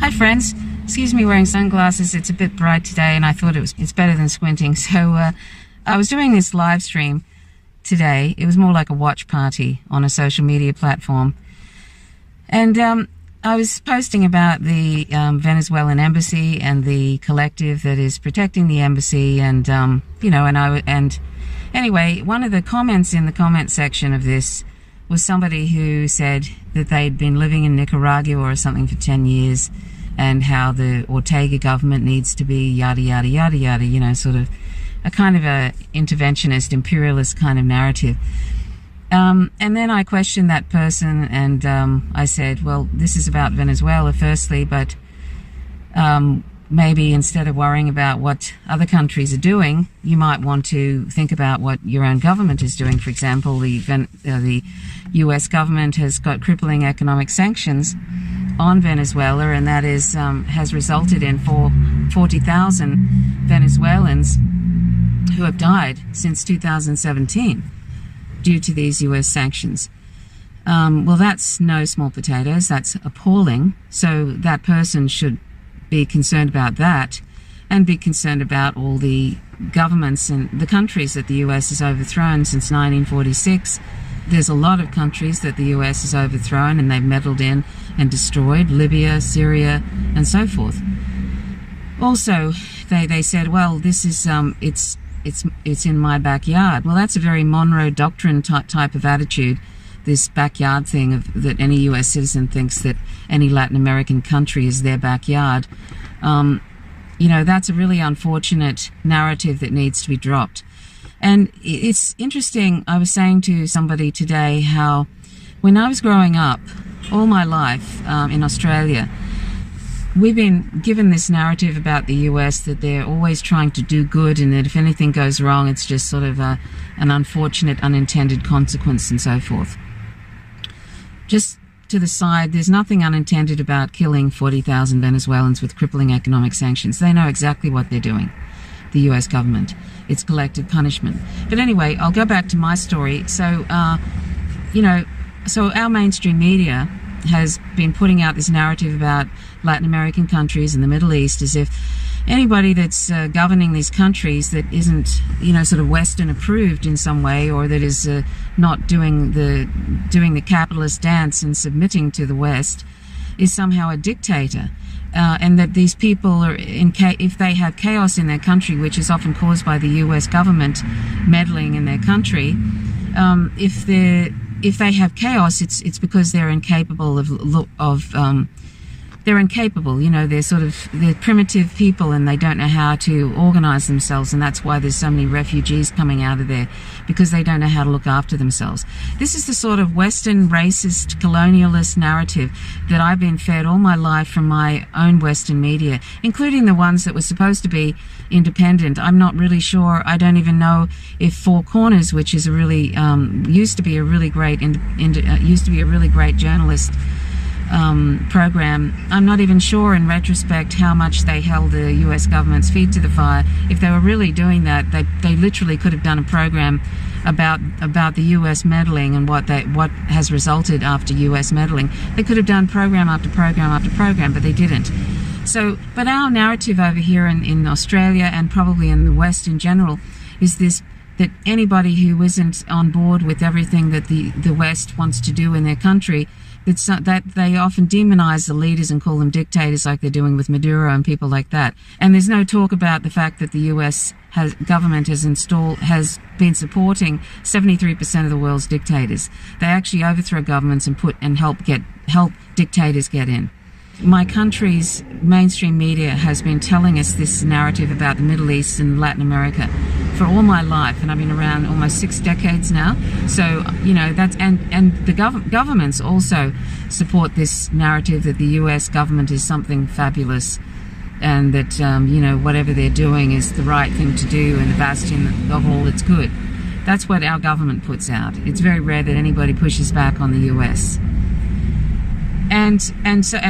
Hi friends, excuse me wearing sunglasses, it's a bit bright today and I thought it's better than squinting. So I was doing this live stream today. It was more like a watch party on a social media platform. And I was posting about the Venezuelan embassy and the collective that is protecting the embassy and, anyway, one of the comments in the comment section of this was somebody who said that they'd been living in Nicaragua or something for 10 years and how the Ortega government needs to be yada, yada, yada, yada, sort of a kind of a interventionist, imperialist kind of narrative. And then I questioned that person and I said, well, this is about Venezuela firstly, but maybe instead of worrying about what other countries are doing, you might want to think about what your own government is doing. For example, the US government has got crippling economic sanctions on Venezuela, and that is has resulted in 40,000 Venezuelans who have died since 2017 due to these US sanctions. Well, that's no small potatoes. That's appalling. So that person should be concerned about that and be concerned about all the governments and the countries that the US has overthrown since 1946. There's a lot of countries that the US has overthrown and they've meddled in and destroyed: Libya, Syria, and so forth. Also, they said, well, this is it's in my backyard. Well, that's a very Monroe Doctrine type of attitude, this backyard thing that any US citizen thinks that any Latin American country is their backyard. That's a really unfortunate narrative that needs to be dropped. And it's interesting, I was saying to somebody today how when I was growing up, all my life in Australia, we've been given this narrative about the US that they're always trying to do good and that if anything goes wrong, it's just sort of an unfortunate, unintended consequence and so forth. Just to the side, there's nothing unintended about killing 40,000 Venezuelans with crippling economic sanctions. They know exactly what they're doing, the US government. It's collective punishment. But anyway, I'll go back to my story. So, so our mainstream media has been putting out this narrative about Latin American countries and the Middle East as if anybody that's governing these countries that isn't, sort of Western approved in some way, or that is not doing the capitalist dance and submitting to the West, is somehow a dictator. And that these people are if they have chaos in their country, which is often caused by the US government meddling in their country, if they have chaos, it's because they're incapable they're incapable, they're primitive people and they don't know how to organize themselves, and that's why there's so many refugees coming out of there, because they don't know how to look after themselves. This is the sort of Western racist colonialist narrative that I've been fed all my life from my own Western media, including the ones that were supposed to be independent. I'm not really sure. I don't even know if Four Corners, which is a really used to be a really great journalist program, I'm not even sure in retrospect how much they held the US government's feet to the fire. If they were really doing that, they literally could have done a program about the US meddling and what has resulted after US meddling. They could have done program after program after program, but they didn't. So, but our narrative over here in Australia and probably in the West in general is this, that anybody who isn't on board with everything that the West wants to do in their country, that they often demonize the leaders and call them dictators, like they're doing with Maduro and people like that. And there's no talk about the fact that the US government has been supporting 73% of the world's dictators. They actually overthrow governments and help dictators get in. My country's mainstream media has been telling us this narrative about the Middle East and Latin America for all my life, and I've been around almost 6 decades now. So, that's and the governments also support this narrative that the US government is something fabulous, and that whatever they're doing is the right thing to do and the bastion of all that's good. That's what our government puts out. It's very rare that anybody pushes back on the US. And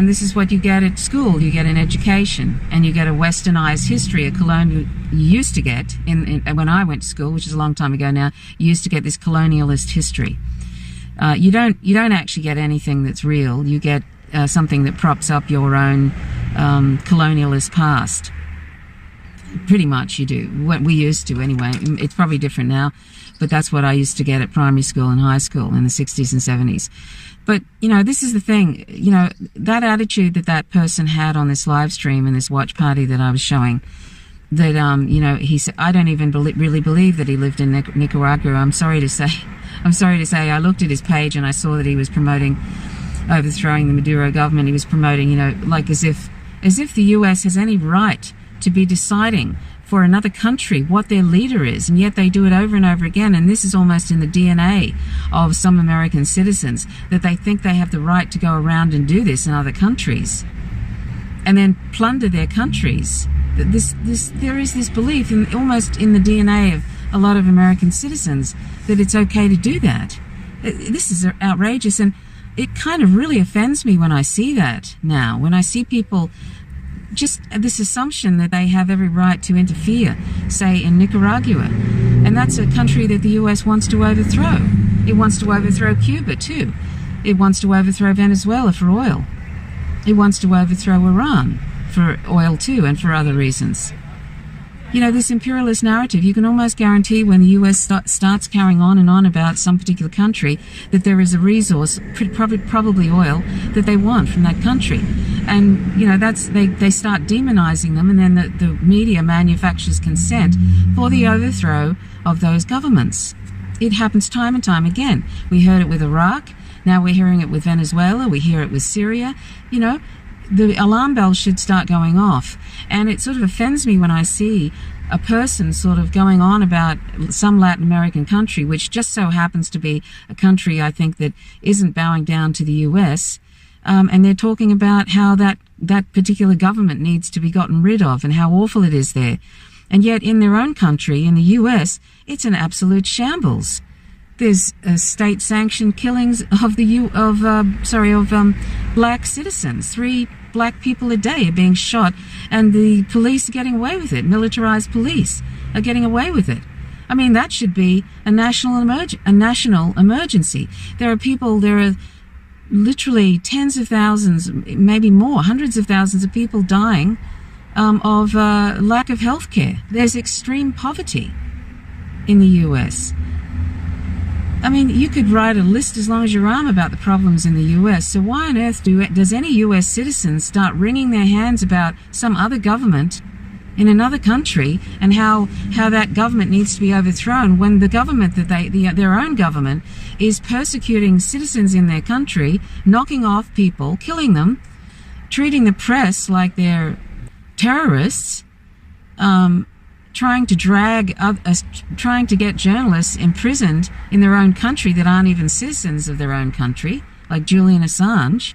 this is what you get at school. You get an education, and you get a westernized history, a colonial. You used to get when I went to school, which is a long time ago now. You used to get this colonialist history. You don't actually get anything that's real. You get something that props up your own colonialist past. Pretty much you do. What we used to anyway. It's probably different now, but that's what I used to get at primary school and high school in the 60s and 70s. But, this is the thing, that attitude that person had on this live stream and this watch party that I was showing, that, he said, I don't even really believe that he lived in Nicaragua. I'm sorry to say, I looked at his page and I saw that he was promoting overthrowing the Maduro government. He was promoting, like as if the US has any right to be deciding for another country what their leader is, and yet they do it over and over again. And this is almost in the DNA of some American citizens, that they think they have the right to go around and do this in other countries and then plunder their countries. There is this belief almost in the DNA of a lot of American citizens that it's okay to do that. This is outrageous, and it kind of really offends me when I see that now, when I see people just this assumption that they have every right to interfere, say in Nicaragua. And that's a country that the US wants to overthrow. It wants to overthrow Cuba too. It wants to overthrow Venezuela for oil. It wants to overthrow Iran for oil too, and for other reasons. This imperialist narrative, you can almost guarantee when the US starts carrying on and on about some particular country that there is a resource, probably oil, that they want from that country. And, they start demonizing them, and then the media manufactures consent for the overthrow of those governments. It happens time and time again. We heard it with Iraq. Now we're hearing it with Venezuela. We hear it with Syria. The alarm bells should start going off. And it sort of offends me when I see a person sort of going on about some Latin American country, which just so happens to be a country, I think, that isn't bowing down to the US. And they're talking about how that particular government needs to be gotten rid of and how awful it is there. And yet in their own country, in the US, it's an absolute shambles. There's state-sanctioned killings of black citizens. 3 black people a day are being shot, and the police are getting away with it. Militarized police are getting away with it. I mean, that should be a national emergency. There are literally tens of thousands, maybe more, hundreds of thousands of people dying of lack of health care. There's extreme poverty in the US. I mean, you could write a list as long as your arm about the problems in the US. So why on earth does any US citizen start wringing their hands about some other government in another country and how that government needs to be overthrown when the government their own government is persecuting citizens in their country, knocking off people, killing them, treating the press like they're terrorists, trying to get journalists imprisoned in their own country that aren't even citizens of their own country, like Julian Assange.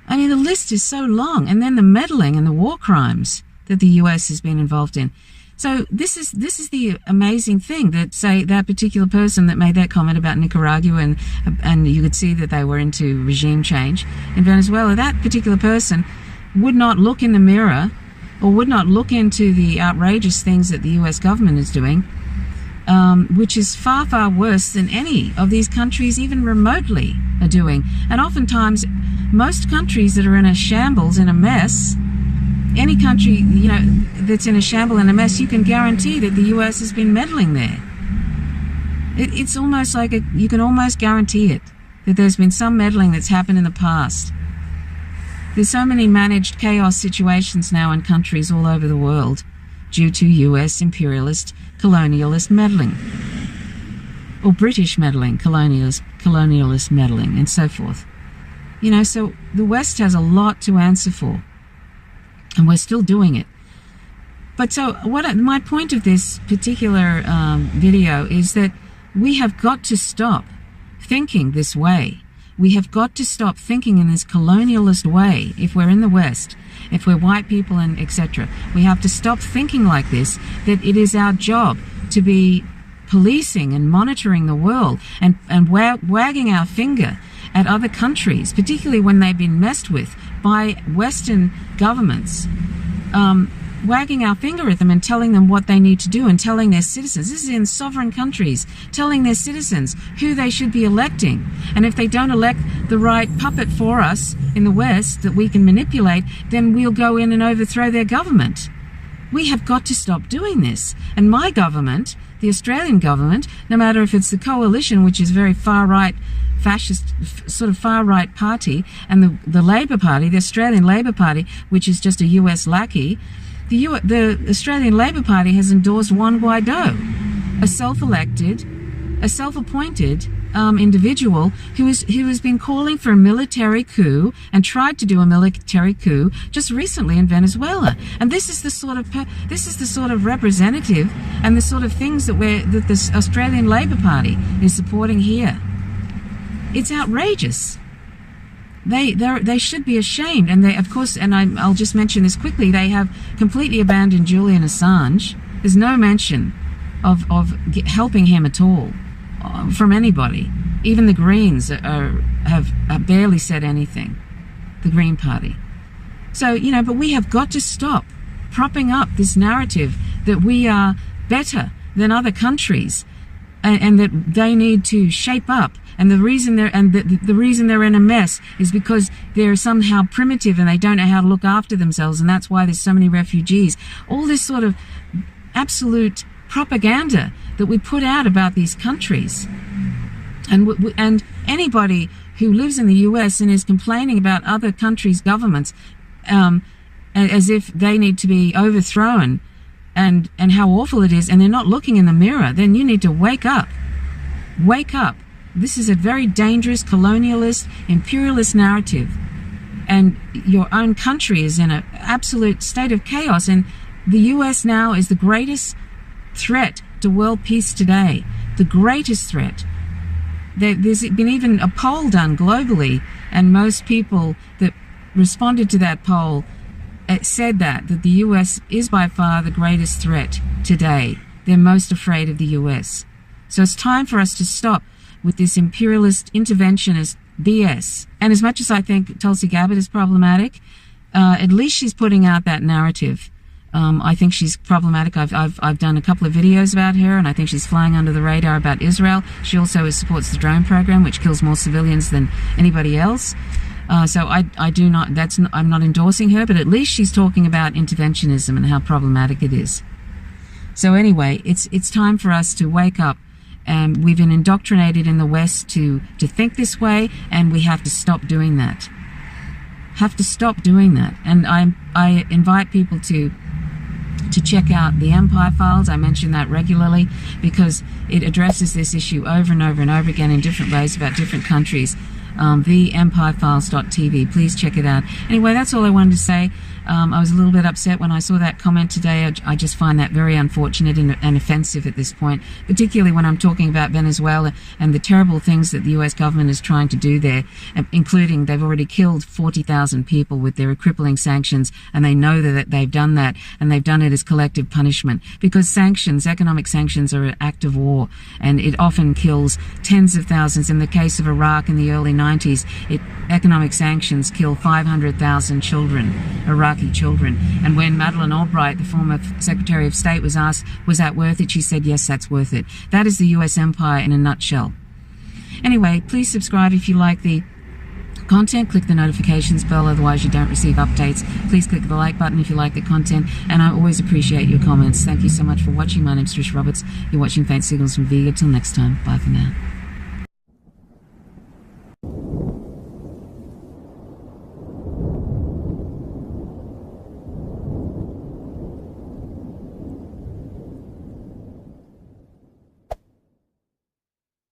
I mean, the list is so long. And then the meddling and the war crimes that the US has been involved in. So this is the amazing thing, that, say, that particular person that made that comment about Nicaragua, and you could see that they were into regime change in Venezuela, that particular person would not look in the mirror or would not look into the outrageous things that the US government is doing, which is far, far worse than any of these countries even remotely are doing. And oftentimes, most countries that are in a shambles, in a mess, any country, that's in a shamble and a mess, you can guarantee that the US has been meddling there. It's almost like you can almost guarantee it, that there's been some meddling that's happened in the past. There's so many managed chaos situations now in countries all over the world due to US imperialist, colonialist meddling. Or British meddling, colonialist meddling, and so forth. So the West has a lot to answer for. And we're still doing it. But so my point of this particular video is that we have got to stop thinking this way. We have got to stop thinking in this colonialist way if we're in the West, if we're white people and etc. We have to stop thinking like this, that it is our job to be policing and monitoring the world and wagging our finger at other countries, particularly when they've been messed with by Western governments, wagging our finger at them and telling them what they need to do, and telling their citizens, this is in sovereign countries, telling their citizens who they should be electing. And if they don't elect the right puppet for us in the West that we can manipulate, then we'll go in and overthrow their government. We have got to stop doing this. And my government, the Australian government, no matter if it's the Coalition, which is very far-right, fascist, sort of far-right party, and the Labor Party, the Australian Labor Party, which is just a US lackey, the Australian Labor Party has endorsed Juan Guaido, a self-elected, a self-appointed individual who has been calling for a military coup and tried to do a military coup just recently in Venezuela. And this is the sort of representative and the sort of things that the Australian Labor Party is supporting here. It's outrageous. They should be ashamed, and they, of course, and I'll just mention this quickly, they have completely abandoned Julian Assange. There's no mention of helping him at all from anybody. Even the Greens have barely said anything, the Green Party. So, but we have got to stop propping up this narrative that we are better than other countries, and that they need to shape up. And the reason they're in a mess is because they're somehow primitive and they don't know how to look after themselves, and that's why there's so many refugees. All this sort of absolute propaganda that we put out about these countries, and anybody who lives in the US and is complaining about other countries' governments as if they need to be overthrown and how awful it is, and they're not looking in the mirror, then you need to wake up. Wake up. This is a very dangerous colonialist, imperialist narrative. And your own country is in an absolute state of chaos. And the US now is the greatest threat to world peace today. The greatest threat. There's been even a poll done globally, and most people that responded to that poll said that the US is by far the greatest threat today. They're most afraid of the US. So it's time for us to stop with this imperialist, interventionist BS. And as much as I think Tulsi Gabbard is problematic, at least she's putting out that narrative. I think she's problematic. I've done a couple of videos about her, and I think she's flying under the radar about Israel. She also supports the drone program, which kills more civilians than anybody else. So I'm not endorsing her, but at least she's talking about interventionism and how problematic it is. So anyway, it's time for us to wake up. We've been indoctrinated in the West to think this way, and we have to stop doing that. Have to stop doing that. And I invite people to check out the Empire Files. I mention that regularly because it addresses this issue over and over and over again in different ways about different countries. TheEmpireFiles.tv. Please check it out. Anyway, that's all I wanted to say. I was a little bit upset when I saw that comment today. I just find that very unfortunate and offensive at this point, particularly when I'm talking about Venezuela and the terrible things that the US government is trying to do there, including they've already killed 40,000 people with their crippling sanctions, and they know that they've done that, and they've done it as collective punishment, because sanctions, economic sanctions, are an act of war, and it often kills tens of thousands. In the case of Iraq in the early 90s, economic sanctions kill 500,000 children, Iraqi children. And when Madeleine Albright, the former Secretary of State, was asked, was that worth it? She said, yes, that's worth it. That is the US empire in a nutshell. Anyway, please subscribe if you like the content. Click the notifications bell, otherwise you don't receive updates. Please click the like button if you like the content, and I always appreciate your comments. Thank you so much for watching. My name's Trish Roberts. You're watching Faint Signals from Viga. Till next time, bye for now.